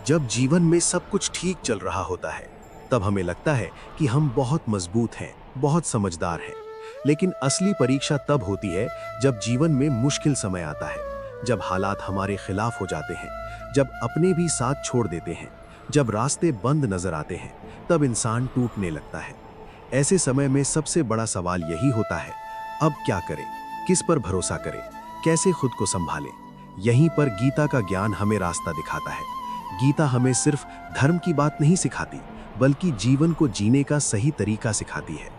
जब जीवन में सब कुछ ठीक चल रहा होता है, तब हमें लगता है कि हम बहुत मजबूत हैं, बहुत समझदार हैं। लेकिन असली परीक्षा तब होती है जब जीवन में मुश्किल समय आता है, जब हालात हमारे खिलाफ हो जाते हैं, जब अपने भी साथ छोड़ देते हैं, जब रास्ते बंद नजर आते हैं, तब इंसान टूटने लगता है। ऐसे समय में सबसे बड़ा सवाल यही होता है, अब क्या करें, किस पर भरोसा करें, कैसे खुद को संभालें। यहीं पर गीता का ज्ञान हमें रास्ता दिखाता है। गीता हमें सिर्फ धर्म की बात नहीं सिखाती, बल्कि जीवन को जीने का सही तरीका सिखाती है।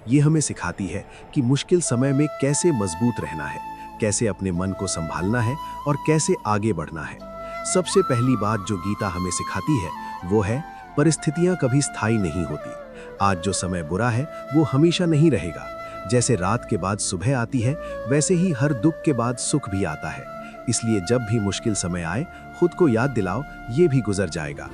ये हमें सिखाती है कि मुश्किल समय में कैसे मजबूत रहना है, कैसे अपने मन को संभालना है और कैसे आगे बढ़ना है। सबसे पहली बात जो गीता हमें सिखाती है वो है, परिस्थितियां कभी स्थायी नहीं होती। आज जो समय बुरा है वो हमेशा नहीं रहेगा। जैसे रात के बाद सुबह आती है, वैसे ही हर दुख के बाद सुख भी आता है। इसलिए जब भी मुश्किल समय आए, खुद को याद दिलाओ, ये भी गुजर जाएगा।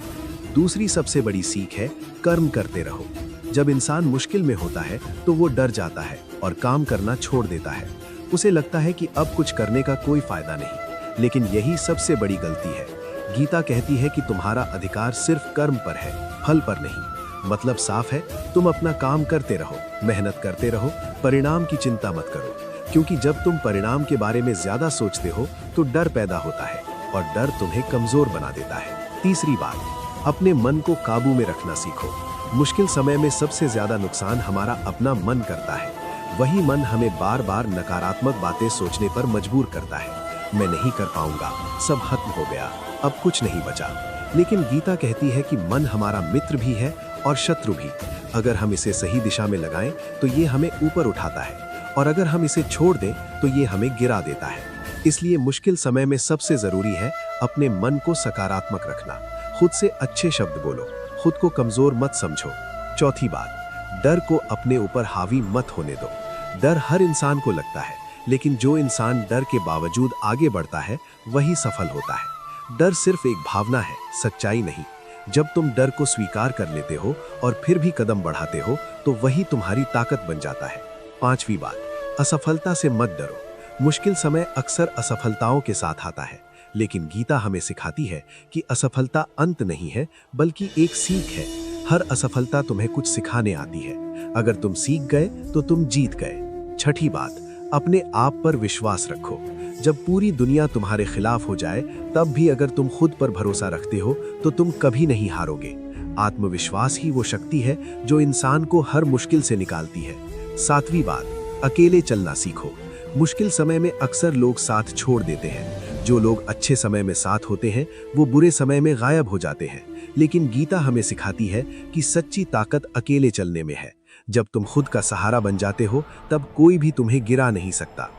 दूसरी सबसे बड़ी सीख है, कर्म करते रहो। जब इंसान मुश्किल में होता है तो वो डर जाता है और काम करना छोड़ देता है। उसे लगता है कि अब कुछ करने का कोई फायदा नहीं, लेकिन यही सबसे बड़ी गलती है। गीता कहती है कि तुम्हारा अधिकार सिर्फ कर्म पर है, फल पर नहीं। मतलब साफ है, तुम अपना काम करते रहो, मेहनत करते रहो, परिणाम की चिंता मत करो। क्योंकि जब तुम परिणाम के बारे में ज्यादा सोचते हो तो डर पैदा होता है और डर तुम्हें कमजोर बना देता है। तीसरी बात, अपने मन को काबू में रखना सीखो। मुश्किल समय में सबसे ज्यादा नुकसान हमारा अपना मन करता है। वही मन हमें बार बार नकारात्मक बातें सोचने पर मजबूर करता है। मैं नहीं कर पाऊंगा, सब खत्म हो गया, अब कुछ नहीं बचा। लेकिन गीता कहती है कि मन हमारा मित्र भी है और शत्रु भी। अगर हम इसे सही दिशा में लगाएं तो ये हमें ऊपर उठाता है, और अगर हम इसे छोड़ दें तो ये हमें गिरा देता है। इसलिए मुश्किल समय में सबसे जरूरी है अपने मन को सकारात्मक रखना। खुद से अच्छे शब्द बोलो, खुद को कमजोर मत समझो। चौथी बात, डर को अपने ऊपर हावी मत होने दो। डर हर इंसान को लगता है, लेकिन जो इंसान डर के बावजूद आगे बढ़ता है वही सफल होता है। डर सिर्फ एक भावना है, सच्चाई नहीं। जब तुम डर को स्वीकार कर लेते हो और फिर भी कदम बढ़ाते हो तो वही तुम्हारी ताकत बन जाता है। पांचवी बात, असफलता से मत डरो। मुश्किल समय अक्सर असफलताओं के साथ आता है, लेकिन गीता हमें सिखाती है कि असफलता अंत नहीं है, बल्कि एक सीख है। हर असफलता तुम्हें कुछ सिखाने आती है। अगर तुम सीख गए तो तुम जीत गए। छठी बात, अपने आप पर विश्वास रखो। जब पूरी दुनिया तुम्हारे खिलाफ हो जाए, तब भी अगर तुम खुद पर भरोसा रखते हो तो तुम कभी नहीं हारोगे। आत्मविश्वास ही वो शक्ति है जो इंसान को हर मुश्किल से निकालती है। सातवीं बात, अकेले चलना सीखो। मुश्किल समय में अक्सर लोग साथ छोड़ देते हैं। जो लोग अच्छे समय में साथ होते हैं वो बुरे समय में गायब हो जाते हैं। लेकिन गीता हमें सिखाती है कि सच्ची ताकत अकेले चलने में है। जब तुम खुद का सहारा बन जाते हो तब कोई भी तुम्हें गिरा नहीं सकता।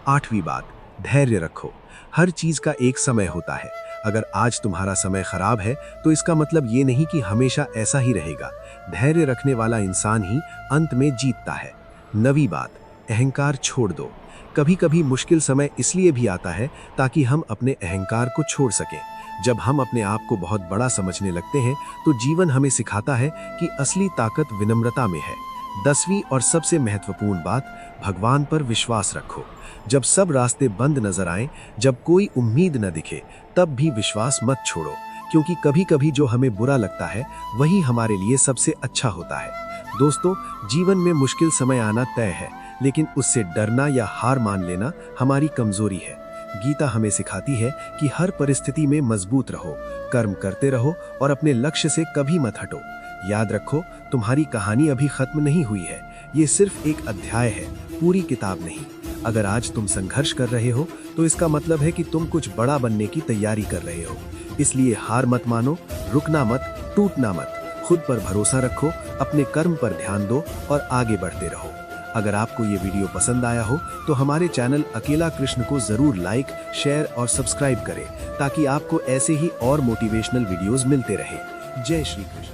आठवीं बात, धैर्य रखो। हर चीज का एक समय होता है। अगर आज तुम्हारा समय खराब है तो इसका मतलब ये नहीं कि हमेशा ऐसा ही रहेगा। धैर्य रखने वाला इंसान ही अंत में जीतता है। नवीं बात, अहंकार छोड़ दो। कभी कभी मुश्किल समय इसलिए भी आता है ताकि हम अपने अहंकार को छोड़ सकें। जब हम अपने आप को बहुत बड़ा समझने लगते हैं तो जीवन हमें सिखाता है कि असली ताकत विनम्रता में है। 10वीं और सबसे महत्वपूर्ण बात, भगवान पर विश्वास रखो। जब सब रास्ते बंद नजर आएं, जब कोई उम्मीद न दिखे, तब भी विश्वास मत छोड़ो। क्योंकि कभी कभी जो हमें बुरा लगता है वही हमारे लिए सबसे अच्छा होता है। दोस्तों, जीवन में मुश्किल समय आना तय है, लेकिन उससे डरना या हार मान लेना हमारी कमजोरी है। गीता हमें सिखाती है कि हर परिस्थिति में मजबूत रहो, कर्म करते रहो और अपने लक्ष्य से कभी मत हटो। याद रखो, तुम्हारी कहानी अभी खत्म नहीं हुई है। ये सिर्फ एक अध्याय है, पूरी किताब नहीं। अगर आज तुम संघर्ष कर रहे हो तो इसका मतलब है कि तुम कुछ बड़ा बनने की तैयारी कर रहे हो। इसलिए हार मत मानो, रुकना मत, टूटना मत। खुद पर भरोसा रखो, अपने कर्म पर ध्यान दो और आगे बढ़ते रहो। अगर आपको ये वीडियो पसंद आया हो तो हमारे चैनल अकेला कृष्ण को जरूर लाइक, शेयर और सब्सक्राइब करें, ताकि आपको ऐसे ही और मोटिवेशनल वीडियोस मिलते रहे। जय श्री कृष्ण।